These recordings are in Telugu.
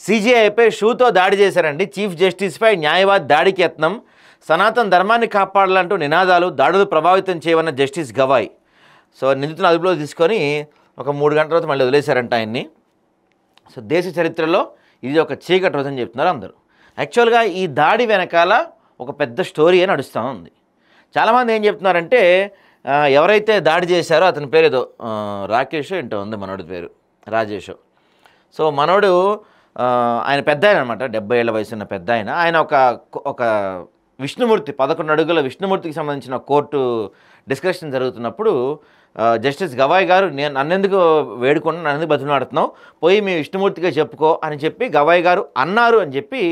సీజీఐపై షూతో దాడి చేశారండి. చీఫ్ జస్టిస్పై న్యాయవాది దాడికి యత్నం. సనాతన ధర్మాన్ని కాపాడాలంటూ నినాదాలు, దాడులు ప్రభావితం చేయవన్న జస్టిస్ గవాయ్. సో నిందితులను అదుపులో తీసుకొని ఒక 3 గంటల తర్వాత మళ్ళీ వదిలేశారంట ఆయన్ని. సో దేశ చరిత్రలో ఇది ఒక చీకటి రోజు అని చెప్తున్నారు అందరూ. యాక్చువల్గా ఈ దాడి వెనకాల ఒక పెద్ద స్టోరీ అని నడుస్తూ ఉంది. చాలామంది ఏం చెప్తున్నారంటే ఎవరైతే దాడి చేశారో అతని పేరు ఏదో రాకేష్ ఏంటో ఉంది, మనోడి పేరు రాజేష్. సో మనోడు ఆయన పెద్ద ఆయన అనమాట, 70 ఏళ్ల వయసు ఉన్న పెద్ద ఆయన. ఆయన ఒక విష్ణుమూర్తి 11 అడుగుల విష్ణుమూర్తికి సంబంధించిన కోర్టు డిస్కషన్ జరుగుతున్నప్పుడు జస్టిస్ గవాయ్ గారు నన్నెందుకు వేడుకున్నా, నన్నెందుకు బతిమలాడుతున్నావు, పోయి మీ విష్ణుమూర్తిగా చెప్పుకో అని చెప్పి గవాయ్ గారు అన్నారు అని చెప్పి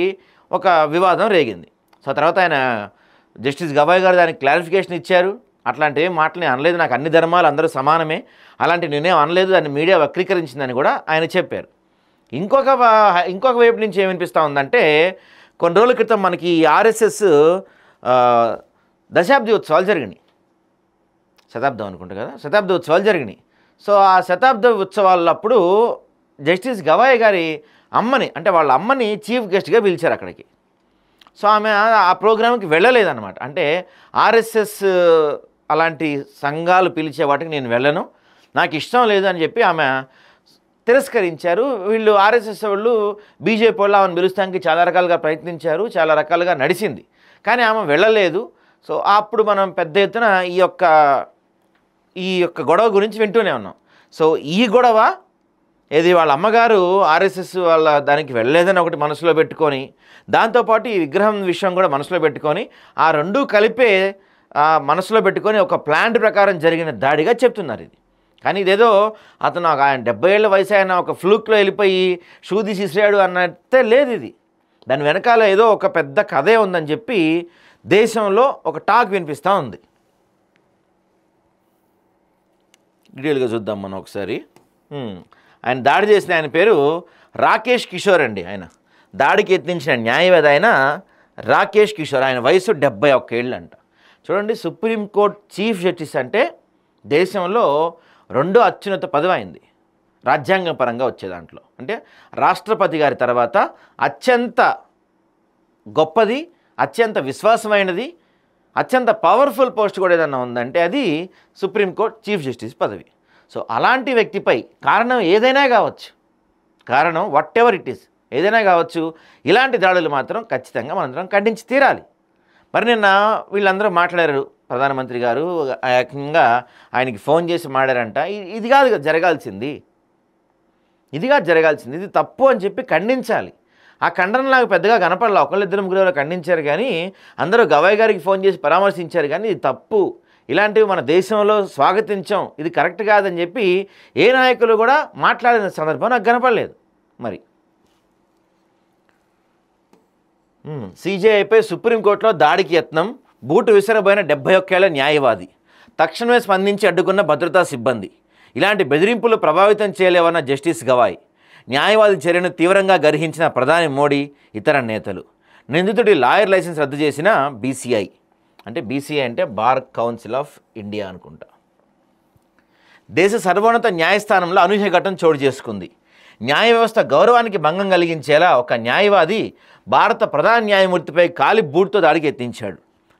ఒక వివాదం రేగింది. సో తర్వాత ఆయన జస్టిస్ గవాయ్ గారు దానికి క్లారిఫికేషన్ ఇచ్చారు. అట్లాంటి ఏం మాటలు నేను అనలేదు, నాకు అన్ని ధర్మాలు అందరూ సమానమే, అలాంటి నేనేం అనలేదు, దాన్ని మీడియా వక్రీకరించిందని కూడా ఆయన చెప్పారు. ఇంకొక వైపు నుంచి ఏమనిపిస్తూ ఉందంటే, కొన్ని రోజుల క్రితం మనకి ఆర్ఎస్ఎస్ దశాబ్ది ఉత్సవాలు జరిగినాయి, శతాబ్దం అనుకుంటా కదా, శతాబ్ది ఉత్సవాలు జరిగినాయి. సో ఆ శతాబ్ద ఉత్సవాలప్పుడు జస్టిస్ గవాయ్ గారి అమ్మని, అంటే వాళ్ళ అమ్మని చీఫ్ గెస్ట్గా పిలిచారు అక్కడికి. సో ఆమె ఆ ప్రోగ్రామ్కి వెళ్ళలేదన్నమాట. అంటే ఆర్ఎస్ఎస్ అలాంటి సంఘాలు పిలిచే వాటికి నేను వెళ్ళను, నాకు ఇష్టం లేదు అని చెప్పి ఆమె తిరస్కరించారు. వీళ్ళు ఆర్ఎస్ఎస్ వాళ్ళు బీజేపీ వాళ్ళు ఆమెను పిలుస్తానికి చాలా రకాలుగా ప్రయత్నించారు, చాలా రకాలుగా నడిచింది, కానీ ఆమె వెళ్ళలేదు. సో అప్పుడు మనం పెద్ద ఎత్తున ఈ యొక్క గొడవ గురించి వింటూనే ఉన్నాం. సో ఈ గొడవ ఏది వాళ్ళ అమ్మగారు ఆర్ఎస్ఎస్ వాళ్ళ దానికి వెళ్ళలేదని ఒకటి మనసులో పెట్టుకొని, దాంతోపాటు ఈ విగ్రహం విషయం కూడా మనసులో పెట్టుకొని, ఆ రెండూ కలిపే మనసులో పెట్టుకొని ఒక ప్లాన్ ప్రకారం జరిగిన దాడిగా చెప్తున్నారు ఇది. కానీ ఇదేదో అతను ఆయన 70 ఏళ్ల వయసు ఆయన ఒక ఫ్లూక్లో వెళ్ళిపోయి షూ తీసి ఇసిరాడు అన్నట్టే లేదు. ఇది దాని వెనకాల ఏదో ఒక పెద్ద కథే ఉందని చెప్పి దేశంలో ఒక టాక్ వినిపిస్తూ ఉంది. డీటెయిల్గా చూద్దాం మనం ఒకసారి. ఆయన దాడి చేసిన ఆయన పేరు రాకేష్ కిషోర్ అండి. ఆయన దాడికి యత్నించిన న్యాయవాది ఆయన రాకేష్ కిషోర్. ఆయన వయసు 71 ఏళ్ళు అంట. చూడండి, సుప్రీంకోర్టు చీఫ్ జస్టిస్ అంటే దేశంలో 2వ అత్యున్నత పదవి అయింది రాజ్యాంగ పరంగా వచ్చే దాంట్లో. అంటే రాష్ట్రపతి గారి తర్వాత అత్యంత గొప్పది, అత్యంత విశ్వాసమైనది, అత్యంత పవర్ఫుల్ పోస్ట్ కూడా ఏదన్నా ఉందంటే అది సుప్రీంకోర్టు చీఫ్ జస్టిస్ పదవి. సో అలాంటి వ్యక్తిపై కారణం ఏదైనా కావచ్చు, కారణం వాట్ ఎవర్ ఇట్ ఈస్ ఏదైనా కావచ్చు, ఇలాంటి దాడులు మాత్రం ఖచ్చితంగా మనందరం ఖండించి తీరాలి. మరి నిన్న వీళ్ళందరూ మాట్లాడారు, ప్రధానమంత్రి గారు ఏకంగా ఆయనకి ఫోన్ చేసి మాట్లాడారంట. ఇది కాదు జరగాల్సింది, ఇది తప్పు అని చెప్పి ఖండించాలి. ఆ ఖండన నాకు పెద్దగా కనపడలే, 1-2 ఖండించారు, కానీ అందరూ గవాయ్ గారికి ఫోన్ చేసి పరామర్శించారు, కానీ ఇది తప్పు, ఇలాంటివి మన దేశంలో స్వాగతించాం, ఇది కరెక్ట్ కాదని చెప్పి ఏ నాయకులు కూడా మాట్లాడిన సందర్భం నాకు కనపడలేదు. మరి సీజేఐపై సుప్రీంకోర్టులో దాడికి యత్నం, బూటు విసిరబోయిన 71 ఏళ్ల న్యాయవాది, తక్షణమే స్పందించి అడ్డుకున్న భద్రతా సిబ్బంది. ఇలాంటి బెదిరింపులు ప్రభావితం చేయలేవన్న జస్టిస్ గవాయ్. న్యాయవాది చర్యను తీవ్రంగా గర్హించిన ప్రధాని మోడీ, ఇతర నేతలు. నిందితుడి లాయర్ లైసెన్స్ రద్దు చేసిన బీసీఐ. అంటే బీసీఐ అంటే బార్ కౌన్సిల్ ఆఫ్ ఇండియా అనుకుంటా. దేశ సర్వోన్నత న్యాయస్థానంలో అనూహ్య ఘటన చోటు చేసుకుంది. న్యాయ వ్యవస్థ గౌరవానికి భంగం కలిగించేలా ఒక న్యాయవాది భారత ప్రధాన న్యాయమూర్తిపై కాలి బూట్తో దాడికి యత్నించాడు.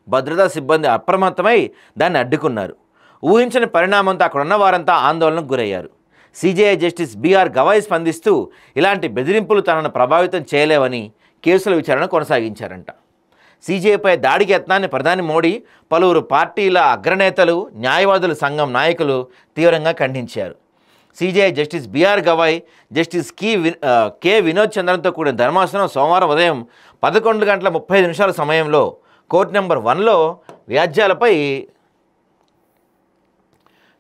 భద్రతా సిబ్బంది అప్రమత్తమై దాన్ని అడ్డుకున్నారు. ఊహించని పరిణామంతో అక్కడున్న వారంతా ఆందోళనకు గురయ్యారు. సీజేఐ జస్టిస్ బీఆర్ గవాయ్ స్పందిస్తూ ఇలాంటి బెదిరింపులు తనను ప్రభావితం చేయలేవని కేసుల విచారణ కొనసాగించారంట. సీజేఐపై దాడికి యత్నాన్ని ప్రధాని మోడీ, పలువురు పార్టీల అగ్రనేతలు, న్యాయవాదుల సంఘం నాయకులు తీవ్రంగా ఖండించారు. CJI justice BR Gavai, justice K Vinod చంద్రన్తో కూడిన ధర్మాసనం సోమవారం ఉదయం 11:35 సమయంలో కోర్టు నెంబర్ 1లో వ్యాజ్యాలపై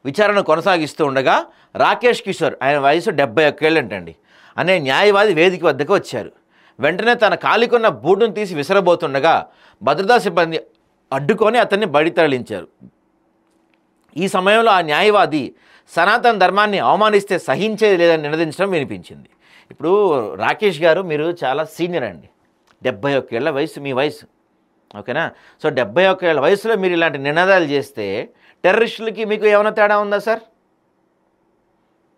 విచారణ కొనసాగిస్తూ ఉండగా రాకేష్ కిషోర్, ఆయన వయసు 71 ఏళ్ళంటండి, అనే న్యాయవాది వేదిక వద్దకు వచ్చారు. వెంటనే తన కాలికున్న బూటును తీసి విసరబోతుండగా భద్రతా సిబ్బంది అడ్డుకొని అతన్ని బయట తరలించారు. ఈ సమయంలో ఆ న్యాయవాది సనాతన ధర్మాన్ని అవమానిస్తే సహించేది లేదని నినదించడం వినిపించింది. ఇప్పుడు రాకేష్ గారు, మీరు చాలా సీనియర్ అండి, 71 ఏళ్ల వయసు మీ వయసు, ఓకేనా? సో 71 ఏళ్ల వయసులో మీరు ఇలాంటి నినాదాలు చేస్తే టెర్రరిస్టులకి మీకు ఏమైనా తేడా ఉందా సార్?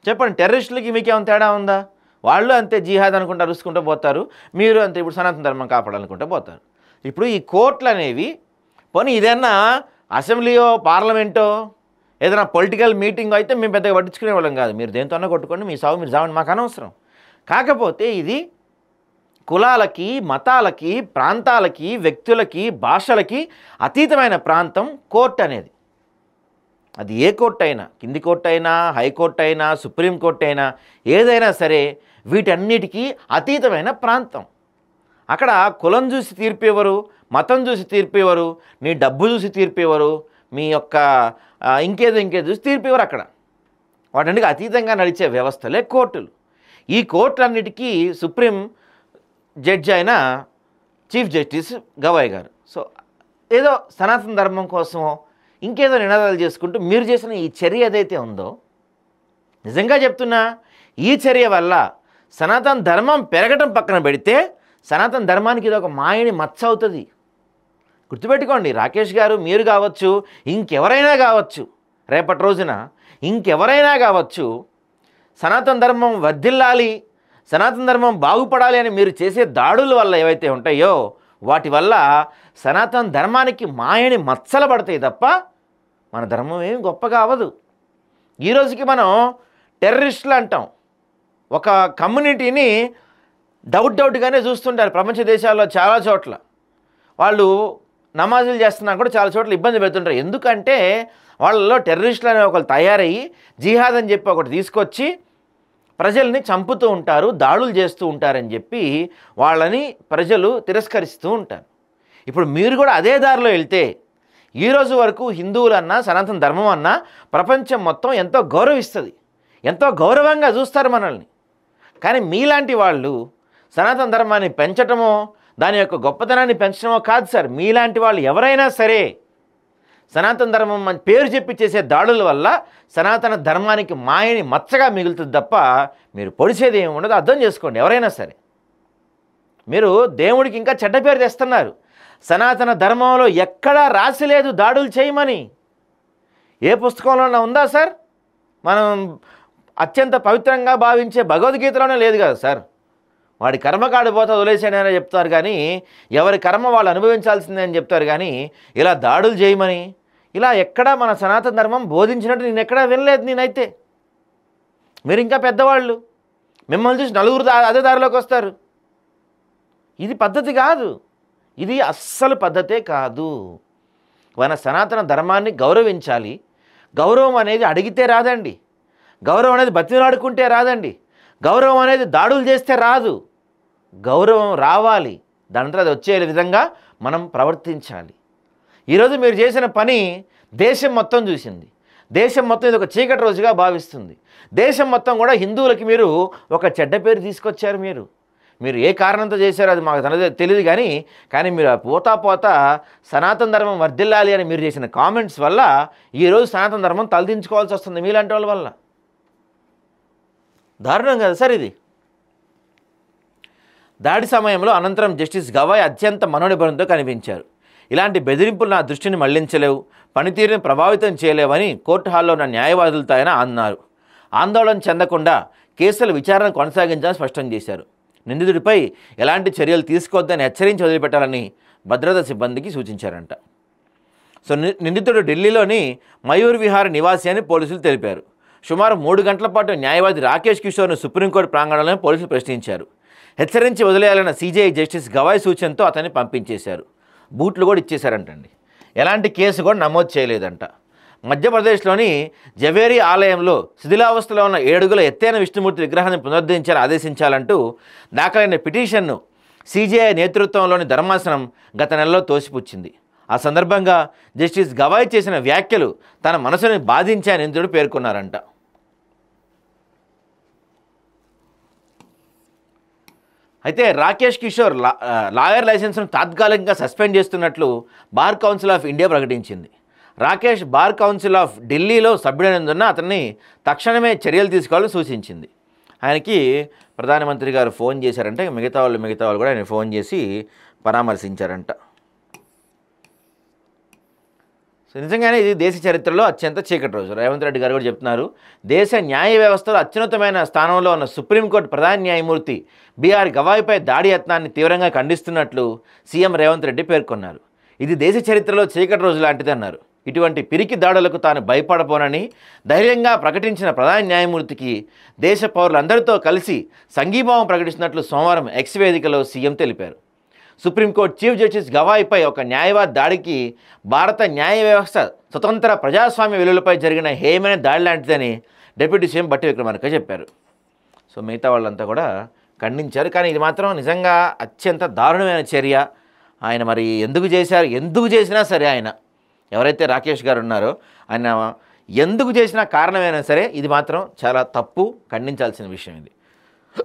చెప్పండి, టెర్రరిస్టులకి మీకు ఏమైనా తేడా ఉందా? వాళ్ళు అంతే జిహాద్ అనుకుంటూ అరుచుకుంటూ పోతారు, మీరు అంతే ఇప్పుడు సనాతన ధర్మం కాపాడాలనుకుంటూ పోతారు. ఇప్పుడు ఈ కోర్టులు అనేవి పోనీ ఏదైనా అసెంబ్లీయో పార్లమెంటో ఏదైనా పొలిటికల్ మీటింగ్ అయితే మేము పెద్దగా పట్టించుకునే వాళ్ళం కాదు, మీరు దేంతోన్నా కొట్టుకోండి, మీ సాగు మీరు చావండి, మాకు అనవసరం. కాకపోతే ఇది కులాలకి, మతాలకి, ప్రాంతాలకి, వ్యక్తులకి, భాషలకి అతీతమైన ప్రాంతం కోర్టు అనేది. అది ఏ కోర్టు అయినా, కింది కోర్టు అయినా, హైకోర్టు అయినా, సుప్రీంకోర్టు అయినా, ఏదైనా సరే వీటన్నిటికీ అతీతమైన ప్రాంతం. అక్కడ కులం చూసి తీర్పేవారు, మతం చూసి తీర్పేవారు, నీ డబ్బు చూసి తీర్పేవారు, మీ యొక్క ఇంకేదో చూసి తీర్పేవారు. అక్కడ వాటన్నిటికీ అతీతంగా నడిచే వ్యవస్థలే కోర్టులు. ఈ కోర్టులన్నిటికీ సుప్రీం జడ్జి అయిన చీఫ్ జస్టిస్ గవాయ్ గారు. సో ఏదో సనాతన ధర్మం కోసమో ఇంకేదో నినాదాలు చేసుకుంటూ మీరు చేసిన ఈ చర్య ఏదైతే ఉందో, నిజంగా చెప్తున్నా, ఈ చర్య వల్ల సనాతన ధర్మం పెరగటం పక్కన పెడితే సనాతన ధర్మానికి ఇది ఒక మాయని మచ్చ అవుతుంది. గుర్తుపెట్టుకోండి, రాకేష్ గారు, మీరు కావచ్చు, ఇంకెవరైనా కావచ్చు, రేపటి రోజున ఇంకెవరైనా కావచ్చు, సనాతన ధర్మం వర్ధిల్లాలి, సనాతన ధర్మం బాగుపడాలి అని మీరు చేసే దాడుల వల్ల ఏవైతే ఉంటాయో వాటి వల్ల సనాతన ధర్మానికి మాయని మచ్చలు పడతాయి తప్ప మన ధర్మం ఏం గొప్పగా అవ్వదు. ఈరోజుకి మనం టెర్రరిస్టులు అంటాం. ఒక కమ్యూనిటీని డౌట్గానే చూస్తుంటారు ప్రపంచ దేశాల్లో చాలా చోట్ల. వాళ్ళు నమాజులు చేస్తున్నా కూడా చాలా చోట్ల ఇబ్బంది పెడుతుంటారు. ఎందుకంటే వాళ్ళలో టెర్రరిస్టులు అనే ఒకరు తయారయ్యి జిహాద్ అని చెప్పి ఒకటి తీసుకొచ్చి ప్రజల్ని చంపుతూ ఉంటారు, దాడులు చేస్తూ ఉంటారని చెప్పి వాళ్ళని ప్రజలు తిరస్కరిస్తూ ఉంటారు. ఇప్పుడు మీరు కూడా అదే దారిలో వెళ్తే ఈరోజు వరకు హిందువులన్నా సనాతన ధర్మం అన్నా ప్రపంచం మొత్తం ఎంతో గౌరవిస్తుంది, ఎంతో గౌరవంగా చూస్తారు మనల్ని. కానీ మీలాంటి వాళ్ళు సనాతన ధర్మాన్ని పెంచటమో దాని యొక్క గొప్పతనాన్ని పెంచడమో కాదు సార్. మీలాంటి వాళ్ళు ఎవరైనా సరే సనాతన ధర్మం అని పేరు చెప్పి చేసే దాడుల వల్ల సనాతన ధర్మానికి మాయని మచ్చగా మిగులుతుంది తప్ప మీరు పొడిచేది ఏమి ఉండదు. అర్థం చేసుకోండి. ఎవరైనా సరే మీరు దేవుడికి ఇంకా చెడ్డ పేరు తెస్తున్నారు. సనాతన ధర్మంలో ఎక్కడా రాసిలేదు దాడులు చేయమని. ఏ పుస్తకంలోనే ఉందా సార్? మనం అత్యంత పవిత్రంగా భావించే భగవద్గీతలోనే లేదు కదా సార్. వాడి కర్మకాడు పోతా వదిలేసాడని చెప్తారు కానీ, ఎవరి కర్మ వాళ్ళు అనుభవించాల్సిందే అని చెప్తారు కానీ, ఇలా దాడులు చేయమని ఇలా ఎక్కడా మన సనాతన ధర్మం బోధించినట్టు నేను ఎక్కడా వినలేదు. నేనైతే మీరు ఇంకా పెద్దవాళ్ళు, మిమ్మల్ని చూసి నలుగురు అదే దారిలోకి వస్తారు. ఇది పద్ధతి కాదు, ఇది అస్సలు పద్ధతే కాదు. మన సనాతన ధర్మాన్ని గౌరవించాలి. గౌరవం అనేది అడిగితే రాదండి, గౌరవం అనేది బతిలాడుకుంటే రాదండి, గౌరవం అనేది దాడులు చేస్తే రాదు. గౌరవం రావాలి, దాని తర్వాత వచ్చే విధంగా మనం ప్రవర్తించాలి. ఈరోజు మీరు చేసిన పని దేశం మొత్తం చూసింది. దేశం మొత్తం ఇది ఒక చీకటి రోజుగా భావిస్తుంది. దేశం మొత్తం కూడా హిందువులకి మీరు ఒక చెడ్డ పేరు తీసుకొచ్చారు. మీరు ఏ కారణంతో చేశారో అది మాకు తెలియదు కానీ మీరు పోతా సనాతన ధర్మం వర్ధిల్లాలి అని మీరు చేసిన కామెంట్స్ వల్ల ఈరోజు సనాతన ధర్మం తలదించుకోవాల్సి వస్తుంది మీలాంటి వాళ్ళ వల్ల. దారుణం కదా సార్ ఇది. దాడి సమయంలో అనంతరం జస్టిస్ గవాయ్ అత్యంత మనోనిబ్బరంతో కనిపించారు. ఇలాంటి బెదిరింపులు నా దృష్టిని మళ్లించలేవు, పనితీరుని ప్రభావితం చేయలేవని కోర్టు హాల్లో ఉన్న న్యాయవాదులతో ఆయన అన్నారు. ఆందోళన చెందకుండా కేసుల విచారణ కొనసాగించాలని స్పష్టం చేశారు. నిందితుడిపై ఎలాంటి చర్యలు తీసుకోవద్దని హెచ్చరించి వదిలిపెట్టాలని భద్రతా సిబ్బందికి సూచించారంట. సో నిందితుడు ఢిల్లీలోని మయూర్ విహార్ నివాసి అని పోలీసులు తెలిపారు. సుమారు 3 గంటల పాటు న్యాయవాది రాకేష్ కిషోర్ను సుప్రీంకోర్టు ప్రాంగణంలో పోలీసులు ప్రశ్నించారు. హెచ్చరించి వదిలేయాలన్న సిజేఐ జస్టిస్ గవాయ్ సూచనతో అతన్ని పంపించేశారు. బూట్లు కూడా ఇచ్చేశారంటండి. ఎలాంటి కేసు కూడా నమోదు చేయలేదంట. మధ్యప్రదేశ్లోని జవేరీ ఆలయంలో శిథిలావస్థలో ఉన్న 7 అడుగుల ఎత్తైన విష్ణుమూర్తి విగ్రహాన్ని పునరుద్ధరించాలని ఆదేశించాలంటూ దాఖలైన పిటిషన్ను సిజేఐ నేతృత్వంలోని ధర్మాసనం గత నెలలో తోసిపుచ్చింది. ఆ సందర్భంగా జస్టిస్ గవాయ్ చేసిన వ్యాఖ్యలు తన మనసుని బాధించాయని నిందితుడు పేర్కొన్నారంట. అయితే రాకేష్ కిషోర్ లాయర్ లైసెన్స్ను తాత్కాలికంగా సస్పెండ్ చేస్తున్నట్లు బార్ కౌన్సిల్ ఆఫ్ ఇండియా ప్రకటించింది. రాకేష్ బార్ కౌన్సిల్ ఆఫ్ ఢిల్లీలో సభ్యుడైనందున అతన్ని తక్షణమే చర్యలు తీసుకోవాలని సూచించింది. ఆయనకి ప్రధానమంత్రి గారు ఫోన్ చేశారంటే మిగతా వాళ్ళు కూడా ఆయన ఫోన్ చేసి పరామర్శించారంట. సో నిజంగానే ఇది దేశ చరిత్రలో అత్యంత చీకటి రోజు. రేవంత్ రెడ్డి గారు కూడా చెప్తున్నారు, దేశ న్యాయ వ్యవస్థలో అత్యున్నతమైన స్థానంలో ఉన్న సుప్రీంకోర్టు ప్రధాన న్యాయమూర్తి బీఆర్ గవాయిపై దాడి యత్నాన్ని తీవ్రంగా ఖండిస్తున్నట్లు సీఎం రేవంత్ రెడ్డి పేర్కొన్నారు. ఇది దేశ చరిత్రలో చీకటి రోజు లాంటిది అన్నారు. ఇటువంటి పిరికి దాడులకు తాను భయపడపోనని ధైర్యంగా ప్రకటించిన ప్రధాన న్యాయమూర్తికి దేశ పౌరులందరితో కలిసి సంఘీభావం ప్రకటిస్తున్నట్లు సోమవారం ఎక్స్ వేదికలో సీఎం తెలిపారు. సుప్రీంకోర్టు చీఫ్ జస్టిస్ గవాయిపై ఒక న్యాయవాది దాడికి భారత న్యాయ వ్యవస్థ స్వతంత్ర ప్రజాస్వామ్య విలువలపై జరిగిన హేయమైన దాడి లాంటిదని డిప్యూటీ సీఎం బట్టి విక్రమార్క చెప్పారు. సో మిగతా వాళ్ళంతా కూడా ఖండించారు. కానీ ఇది మాత్రం నిజంగా అత్యంత దారుణమైన చర్య. ఆయన మరి ఎందుకు చేసినా సరే, ఆయన ఎవరైతే రాకేష్ గారు ఉన్నారో ఆయన ఎందుకు చేసినా కారణమైనా సరే ఇది మాత్రం చాలా తప్పు, ఖండించాల్సిన విషయం ఇది.